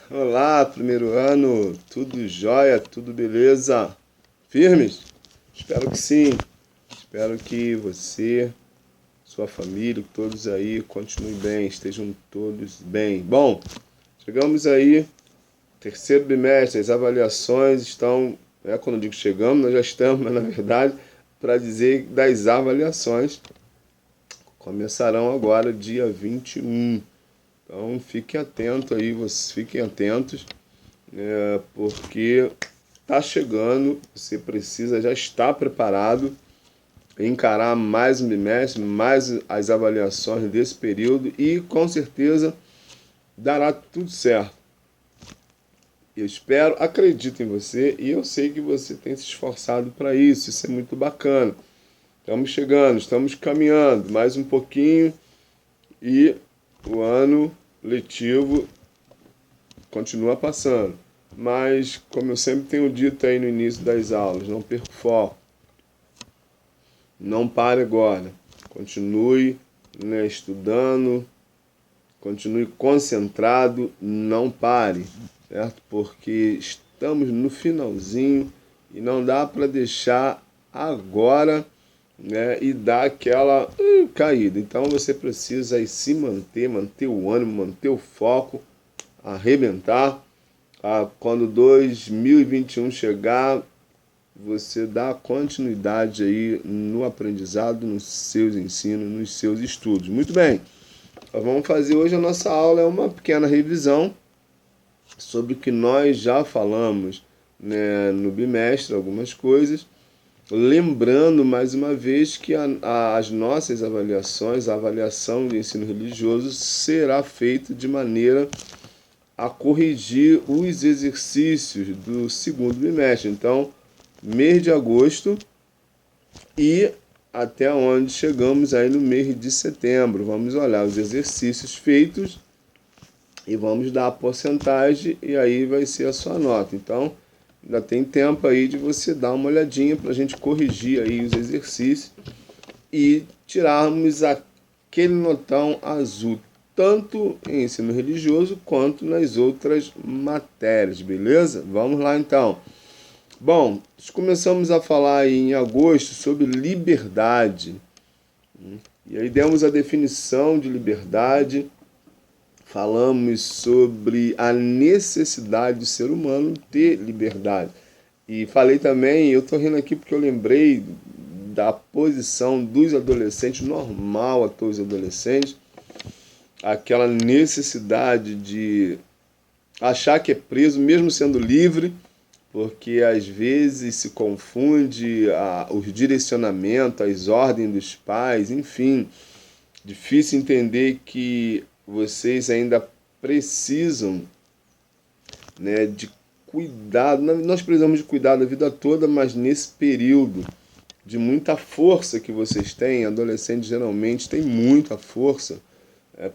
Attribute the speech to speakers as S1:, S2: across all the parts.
S1: Olá, primeiro ano, tudo jóia, tudo beleza? Firmes? Espero que sim. Espero que você, sua família, todos aí continuem bem, estejam todos bem. Bom, chegamos aí, terceiro bimestre, as avaliações estão, quando eu digo chegamos, nós já estamos, mas na verdade, para dizer das avaliações, começarão agora dia 21. Então fiquem atentos aí, vocês fiquem atentos porque está chegando, você precisa já estar preparado, encarar mais um bimestre, mais as avaliações desse período e com certeza dará tudo certo. Eu espero, acredito em você e eu sei que você tem se esforçado para isso, isso é muito bacana. Estamos chegando, estamos caminhando mais um pouquinho e o ano letivo continua passando. Mas, como eu sempre tenho dito aí no início das aulas, não perca o foco. Não pare agora. Continue estudando, continue concentrado, não pare, certo? Porque estamos no finalzinho e não dá para deixar agora e dar aquela caída. Então você precisa aí se manter, manter o ânimo, manter o foco, arrebentar. Quando 2021 chegar, você dá continuidade aí no aprendizado, nos seus ensinos, nos seus estudos. Muito bem, nós vamos fazer hoje a nossa aula, é uma pequena revisão sobre o que nós já falamos no bimestre, algumas coisas. Lembrando mais uma vez que as nossas avaliações, a avaliação de ensino religioso será feita de maneira a corrigir os exercícios do segundo bimestre. Então, mês de agosto e até onde chegamos aí no mês de setembro. Vamos olhar os exercícios feitos e vamos dar a porcentagem e aí vai ser a sua nota. Então, ainda tem tempo aí de você dar uma olhadinha para a gente corrigir aí os exercícios e tirarmos aquele notão azul, tanto em ensino religioso quanto nas outras matérias, beleza? Vamos lá então. Bom, começamos a falar em agosto sobre liberdade. E aí demos a definição de liberdade, falamos sobre a necessidade do ser humano ter liberdade. E falei também, eu estou rindo aqui porque eu lembrei da posição dos adolescentes, normal a todos os adolescentes, aquela necessidade de achar que é preso, mesmo sendo livre, porque às vezes se confunde os direcionamentos, as ordens dos pais, enfim, difícil entender que vocês ainda precisam de cuidado. Nós precisamos de cuidado a vida toda, mas nesse período de muita força que vocês têm, adolescentes geralmente têm muita força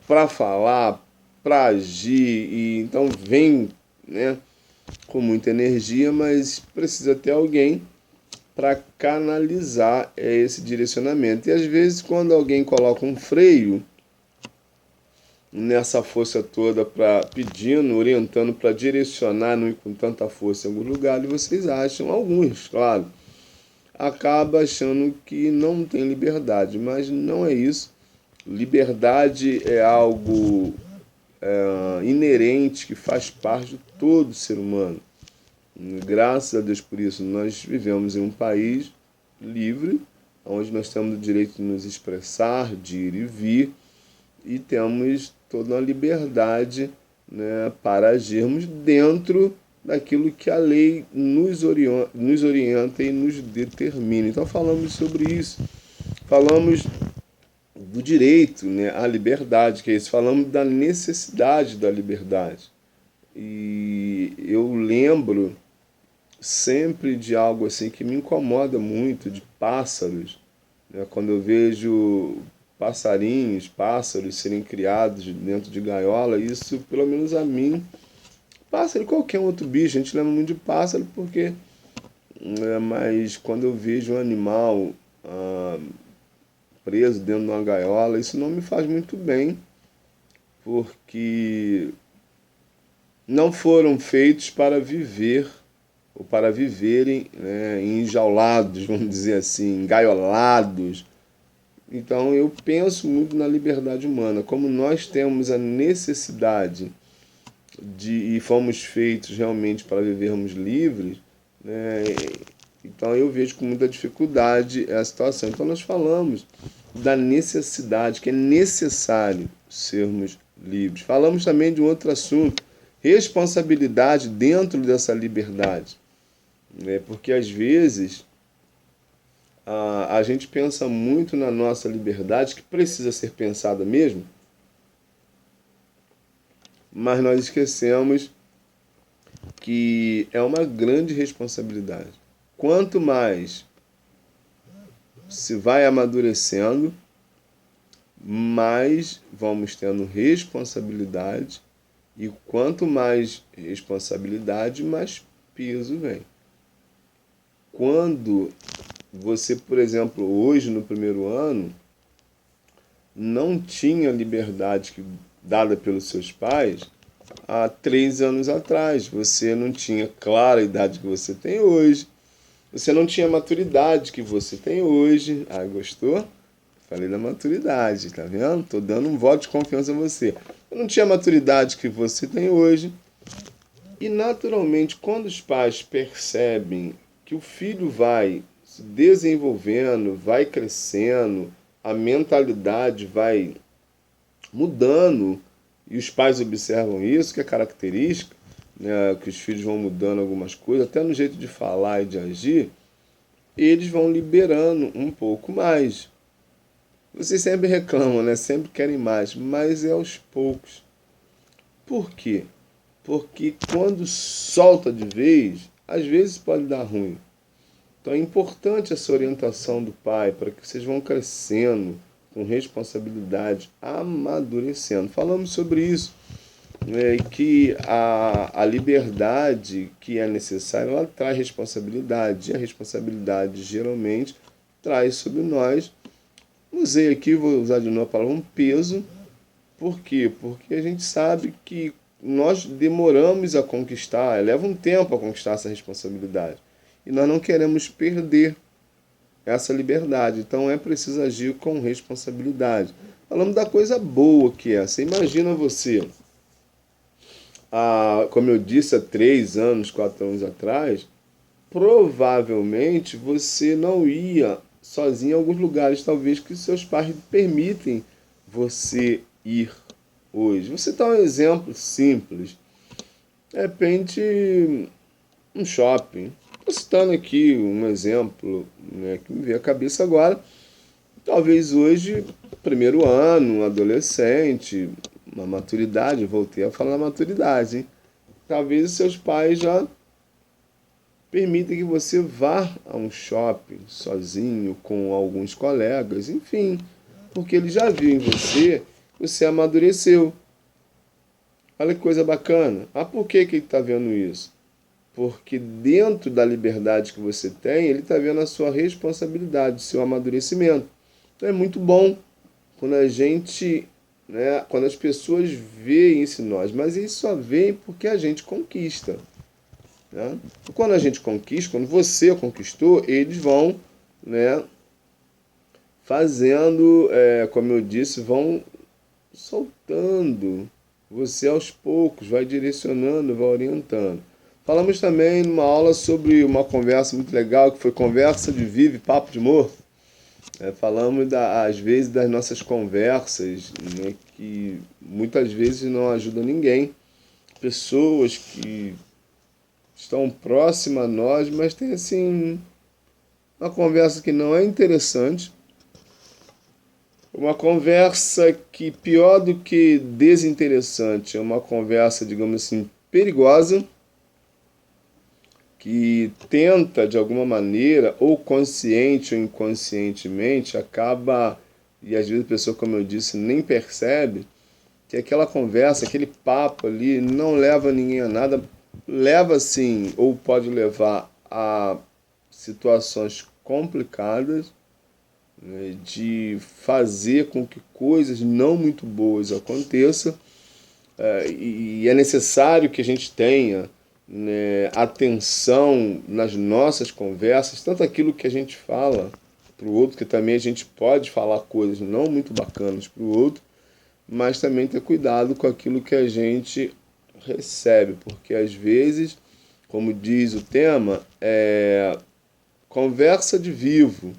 S1: para falar, para agir, e então vem com muita energia, mas precisa ter alguém para canalizar esse direcionamento. E às vezes, quando alguém coloca um freio nessa força toda, para pedindo, orientando para direcionar, não ir com tanta força em algum lugar, e vocês acham, alguns, claro, acaba achando que não tem liberdade, mas não é isso. Liberdade é algo inerente que faz parte de todo ser humano. Graças a Deus por isso, nós vivemos em um país livre, onde nós temos o direito de nos expressar, de ir e vir, e temos toda a liberdade para agirmos dentro daquilo que a lei nos orienta e nos determina. Então falamos sobre isso, falamos do direito à liberdade, que é isso, falamos da necessidade da liberdade. E eu lembro sempre de algo assim que me incomoda muito, de pássaros. Quando eu vejo pássaros serem criados dentro de gaiola, isso pelo menos a mim, pássaro e qualquer outro bicho, a gente lembra muito de pássaro porque, mas quando eu vejo um animal preso dentro de uma gaiola, isso não me faz muito bem, porque não foram feitos para viver ou para viverem, né, enjaulados, vamos dizer assim, engaiolados. Então eu penso muito na liberdade humana, como nós temos a necessidade e fomos feitos realmente para vivermos livres, né? Então eu vejo com muita dificuldade a situação. Então nós falamos da necessidade, que é necessário sermos livres. Falamos também de um outro assunto, responsabilidade dentro dessa liberdade, né? Porque às vezes a gente pensa muito na nossa liberdade, que precisa ser pensada mesmo, mas nós esquecemos que é uma grande responsabilidade. Quanto mais se vai amadurecendo, mais vamos tendo responsabilidade, e quanto mais responsabilidade, mais peso vem. Quando você, por exemplo, hoje no primeiro ano, não tinha liberdade dada pelos seus pais há 3 anos atrás. Você não tinha clara a idade que você tem hoje. Você não tinha a maturidade que você tem hoje. Ah, gostou? Falei da maturidade, tá vendo? Tô dando um voto de confiança a você. Eu não tinha a maturidade que você tem hoje. E naturalmente, quando os pais percebem que o filho vai se desenvolvendo, vai crescendo, a mentalidade vai mudando, e os pais observam isso, que é característica, né, que os filhos vão mudando algumas coisas, até no jeito de falar e de agir, eles vão liberando um pouco mais. Vocês sempre reclamam, né? Sempre querem mais, mas é aos poucos. Por quê? Porque quando solta de vez, às vezes pode dar ruim. Então é importante essa orientação do pai para que vocês vão crescendo com responsabilidade, amadurecendo. Falamos sobre isso, né, que a liberdade que é necessária, ela traz responsabilidade. E a responsabilidade geralmente traz sobre nós, usei aqui, vou usar de novo a palavra, um peso. Por quê? Porque a gente sabe que nós demoramos a conquistar, leva um tempo a conquistar essa responsabilidade. E nós não queremos perder essa liberdade. Então é preciso agir com responsabilidade. Falando da coisa boa que é. Você imagina você, como eu disse, há 3 anos, 4 anos atrás, provavelmente você não ia sozinho em alguns lugares, talvez que seus pais permitem você ir hoje. Você dá um exemplo simples. De repente, um shopping. Estou citando aqui um exemplo, né, que me veio à cabeça agora. Talvez hoje, primeiro ano, um adolescente, uma maturidade, voltei a falar maturidade, hein? Talvez os seus pais já permitem que você vá a um shopping sozinho, com alguns colegas, enfim, porque ele já viu em você, você amadureceu. Olha que coisa bacana. Ah, por que ele está vendo isso? Porque dentro da liberdade que você tem, ele está vendo a sua responsabilidade, o seu amadurecimento. Então é muito bom quando a gente, né, quando as pessoas veem isso em nós, mas isso só vem porque a gente conquista, né? Quando a gente conquista, quando você conquistou, eles vão, né, fazendo, como eu disse, vão soltando você aos poucos, vai direcionando, vai orientando. Falamos também numa aula sobre uma conversa muito legal, que foi conversa de vive, papo de morto. Falamos, às vezes, das nossas conversas, né, que muitas vezes não ajudam ninguém. Pessoas que estão próximas a nós, mas tem assim uma conversa que não é interessante, uma conversa que, pior do que desinteressante, é uma conversa, digamos assim, perigosa, que tenta, de alguma maneira, ou consciente ou inconscientemente, acaba, e às vezes a pessoa, como eu disse, nem percebe, que aquela conversa, aquele papo ali, não leva ninguém a nada, leva sim, ou pode levar a situações complicadas, né, de fazer com que coisas não muito boas aconteçam. e é necessário que a gente tenha, né, atenção nas nossas conversas, tanto aquilo que a gente fala para o outro, que também a gente pode falar coisas não muito bacanas para o outro, mas também ter cuidado com aquilo que a gente recebe, porque às vezes, como diz o tema, conversa de vivo.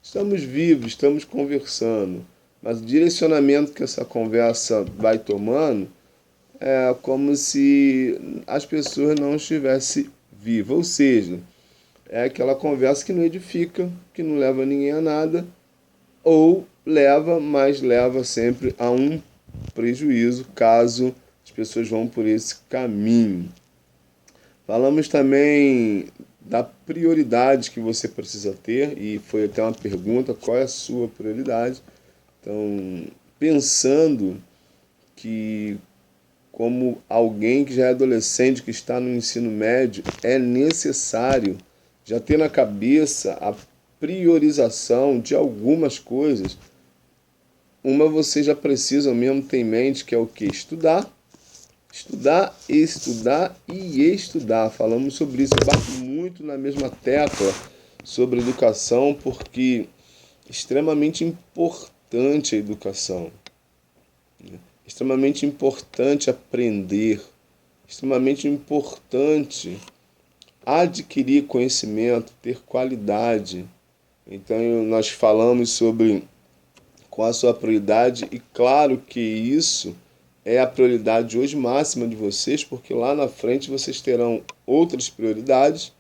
S1: Estamos vivos, estamos conversando, mas o direcionamento que essa conversa vai tomando é como se as pessoas não estivessem vivas, ou seja, é aquela conversa que não edifica, que não leva ninguém a nada, ou leva, mas leva sempre a um prejuízo caso as pessoas vão por esse caminho. Falamos também da prioridade que você precisa ter, e foi até uma pergunta, qual é a sua prioridade? Então, pensando que como alguém que já é adolescente, que está no ensino médio, é necessário já ter na cabeça a priorização de algumas coisas. Uma você já precisa mesmo ter em mente, que é o que? Estudar. Estudar, estudar e estudar. Falamos sobre isso, eu bato muito na mesma tecla sobre educação, porque é extremamente importante a educação. Extremamente importante aprender, extremamente importante adquirir conhecimento, ter qualidade. Então nós falamos sobre qual a sua prioridade, e claro que isso é a prioridade hoje máxima de vocês, porque lá na frente vocês terão outras prioridades,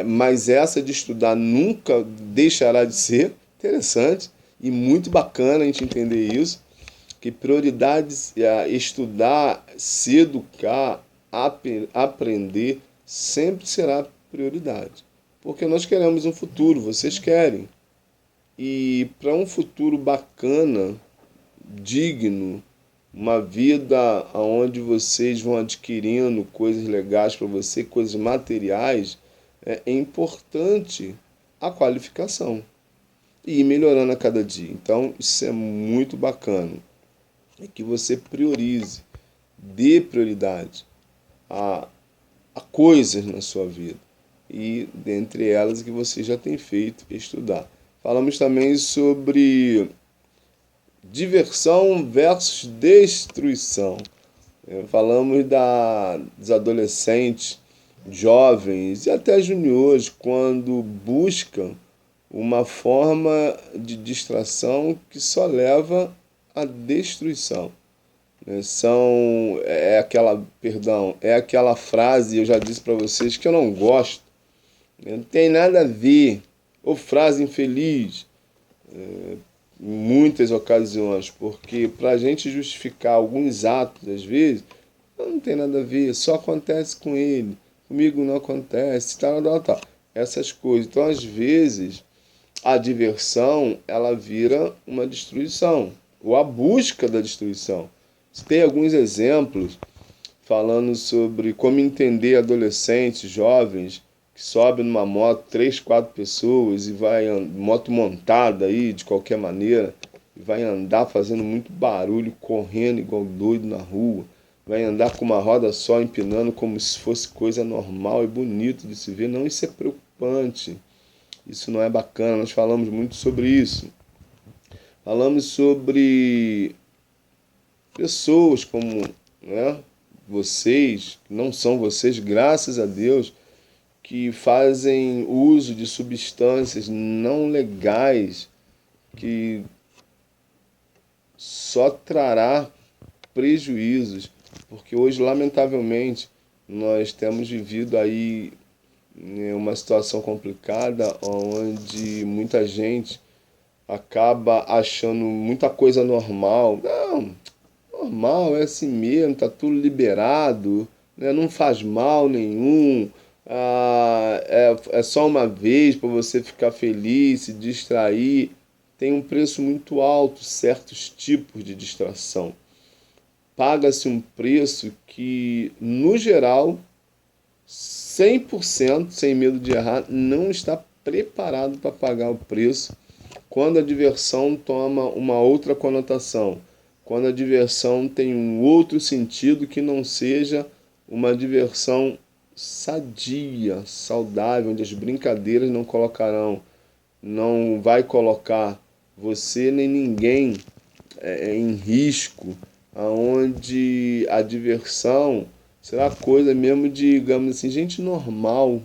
S1: mas essa de estudar nunca deixará de ser interessante e muito bacana a gente entender isso, que prioridades é estudar, se educar, aprender, sempre será prioridade. Porque nós queremos um futuro, vocês querem. E para um futuro bacana, digno, uma vida onde vocês vão adquirindo coisas legais para você, coisas materiais, é importante a qualificação e ir melhorando a cada dia. Então, isso é muito bacana. É que você priorize, dê prioridade a coisas na sua vida. E dentre elas que você já tem feito, estudar. Falamos também sobre diversão versus destruição. Falamos dos adolescentes, jovens e até juniores, quando buscam uma forma de distração que só leva à destruição. É aquela frase, eu já disse para vocês, que eu não gosto. Não tem nada a ver. Ou frase infeliz, em muitas ocasiões, porque para a gente justificar alguns atos, às vezes, não tem nada a ver, só acontece com ele, comigo não acontece, tal, tal, tal. Essas coisas. Então, às vezes, a diversão, ela vira uma destruição, ou a busca da destruição. Tem alguns exemplos falando sobre como entender adolescentes, jovens, que sobem numa moto, 3, 4 pessoas, e vai, moto montada aí, de qualquer maneira, e vai andar fazendo muito barulho, correndo igual doido na rua, vai andar com uma roda só, empinando como se fosse coisa normal e bonito de se ver. Não, isso é preocupante, isso não é bacana, nós falamos muito sobre isso. Falamos sobre pessoas como, né, vocês, que não são vocês, graças a Deus, que fazem uso de substâncias não legais, que só trará prejuízos, porque hoje, lamentavelmente, nós temos vivido aí, né, uma situação complicada, onde muita gente acaba achando muita coisa normal. Não, normal, é assim mesmo, tá tudo liberado, né? Não faz mal nenhum, é só uma vez para você ficar feliz, se distrair. Tem um preço muito alto certos tipos de distração. Paga-se um preço que, no geral, 100%, sem medo de errar, não está preparado para pagar o preço quando a diversão toma uma outra conotação. quando a diversão tem um outro sentido que não seja uma diversão sadia, saudável, onde as brincadeiras não vai colocar você nem ninguém em risco, aonde a diversão será coisa mesmo de, digamos assim, gente normal,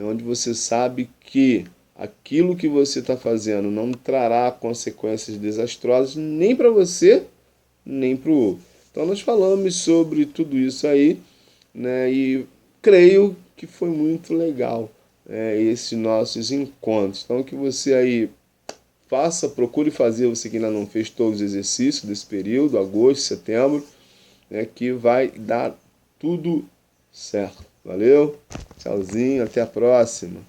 S1: onde você sabe que aquilo que você está fazendo não trará consequências desastrosas nem para você, nem para o outro. Então nós falamos sobre tudo isso aí, né? E creio que foi muito legal esses nossos encontros. Então que você aí procure fazer, você que ainda não fez todos os exercícios desse período, agosto, setembro, né, que vai dar tudo certo. Valeu, tchauzinho, até a próxima.